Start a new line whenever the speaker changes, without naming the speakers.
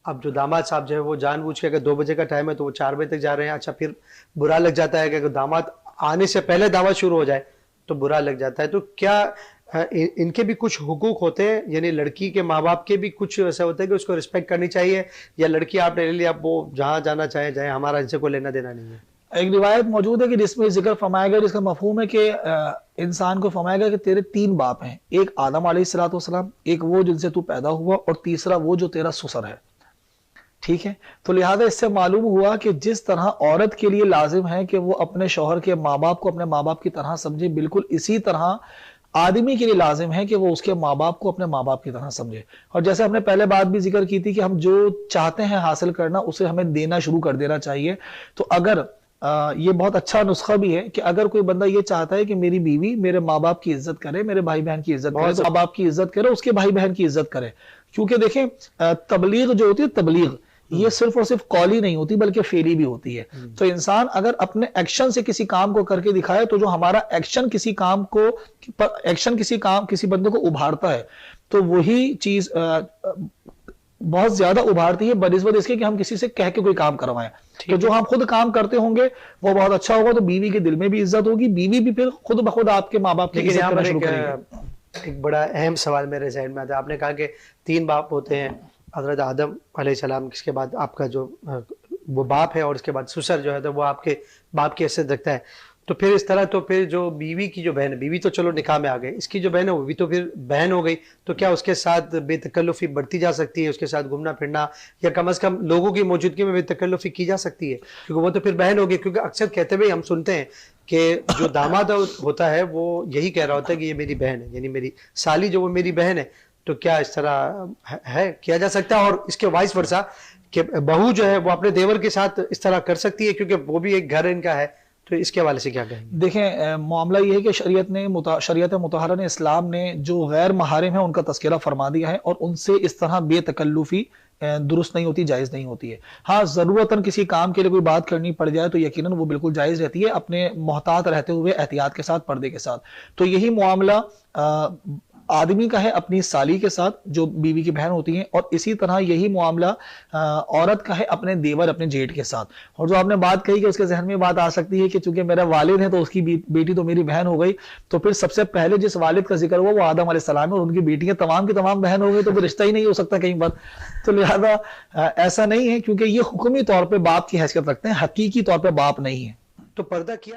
अब जो दामाद साहब जो है वो जानबूझ के, अगर 2 बजे का टाइम है तो वो 4 बजे तक जा रहे हैं। अच्छा, फिर बुरा लग जाता है कि अगर दामाद आने से पहले दावत शुरू हो जाए तो बुरा लग जाता है। तो क्या इनके भी कुछ हुकूक होते हैं, यानी लड़की के माँ बाप के भी कुछ ऐसा होता है कि उसको रिस्पेक्ट करनी चाहिए, या लड़की आपने ले लिया, आप वो जहाँ जाना चाहे जाए, हमारा इनसे कोई लेना देना नहीं है?
एक रिवायत मौजूद है कि जिसमें जिक्र फरमाया गया, जिसका मफहूम है कि इंसान को फरमाया गया कि तेरे 3 बाप हैं, एक आदम अलैहिस्सलाम, एक वो जिनसे तू पैदा हुआ, और तीसरा वो जो तेरा ससुर है। ठीक है, तो लिहाजा इससे मालूम हुआ कि जिस तरह औरत के लिए लाजिम है कि वो अपने शौहर के माँ बाप को अपने माँ बाप की तरह समझे, बिल्कुल इसी तरह आदमी के लिए लाजिम है कि वो उसके माँ बाप को अपने माँ बाप की तरह समझे। और जैसे हमने पहले बात भी जिक्र की थी कि हम जो चाहते हैं हासिल करना, उसे हमें देना शुरू कर देना चाहिए। तो अगर ये बहुत अच्छा नुस्खा भी है कि अगर कोई बंदा ये चाहता है कि मेरी बीवी मेरे माँ बाप की इज्जत करे, मेरे भाई बहन की इज्जत करे, तो माँ बाप की इज्जत करे, उसके भाई बहन की इज्जत करे। क्योंकि देखें, तबलीग जो होती है, तबलीग ये सिर्फ और सिर्फ कौली नहीं होती बल्कि फेली भी होती है। तो इंसान अगर अपने एक्शन से किसी काम को करके दिखाए, तो जो हमारा एक्शन किसी बंदे को उभारता है, तो वही चीज बहुत ज्यादा उभारती है बनिस्बत इसके कि हम किसी से कह के कोई काम करवाएं। तो जो हम खुद काम करते होंगे वो बहुत अच्छा होगा, तो बीवी के दिल में भी इज्जत होगी, बीवी भी फिर खुद ब खुद आपके माँ बाप की इज्जत करना शुरू करेगी।
एक बड़ा अहम सवाल मेरे जहन में आता है। आपने कहा कि 3 बाप होते हैं, हजरत आदम अलैहिस्सलाम, इसके बाद आपका जो वो बाप है, और उसके बाद ससुर जो है तो वो आपके बाप की हैसियत रखता है। तो फिर इस तरह, तो फिर जो बीवी की जो बहन है, बीवी तो चलो निकाह में आ गए, इसकी जो बहन है वो भी तो फिर बहन हो गई, तो क्या उसके साथ बेतकल्लुफी बढ़ती जा सकती है, उसके साथ घूमना फिरना, या कम से कम लोगों की मौजूदगी में बेतकल्लुफी की जा सकती है, क्योंकि वो तो फिर बहन होगी? क्योंकि अक्सर कहते हुए हम सुनते हैं कि जो दामाद होता है वो यही कह रहा होता है कि ये मेरी बहन है, यानी मेरी साली जो वो मेरी बहन है। तो क्या इस तरह है किया जा सकता है? और इसके वाइस वर्सा कि बहू जो है वो अपने देवर के साथ इस तरह कर सकती है, क्योंकि वो भी एक घर इनका है? तो इसके हवाले से क्या कहेंगे?
देखें, मामला ये है कि शरीयत मुतहरा ने, इस्लाम ने जो गैर महारिम है उनका तस्करा फरमा दिया है, और उनसे इस तरह बेतकल्लुफी दुरुस्त नहीं होती, जायज़ नहीं होती है। हाँ, ज़रूरतन किसी काम के लिए कोई बात करनी पड़ जाए तो यकीनन वो बिल्कुल जायज़ रहती है, अपने मोहतात रहते हुए, एहतियात के साथ, पर्दे के साथ। तो यही मामला आदमी का है अपनी साली के साथ जो बीवी की बहन होती है, और इसी तरह यही मामला औरत का है अपने देवर, अपने जेठ के साथ। और जो आपने बात कही कि उसके जहन में बात आ सकती है कि चूंकि मेरा वालिद है तो उसकी बेटी तो मेरी बहन हो गई, तो फिर सबसे पहले जिस वालिद का जिक्र हुआ वो आदम अलैहिस्सलाम है, और उनकी बेटियां तमाम की तमाम बहन हो गई, तो फिर रिश्ता ही नहीं हो सकता कहीं पर। तो लिहाजा ऐसा नहीं है, क्योंकि ये हुक्मी तौर पर बाप की हैसियत रखते हैं, हकीकी तौर पर बाप नहीं है।
तो पर्दा किया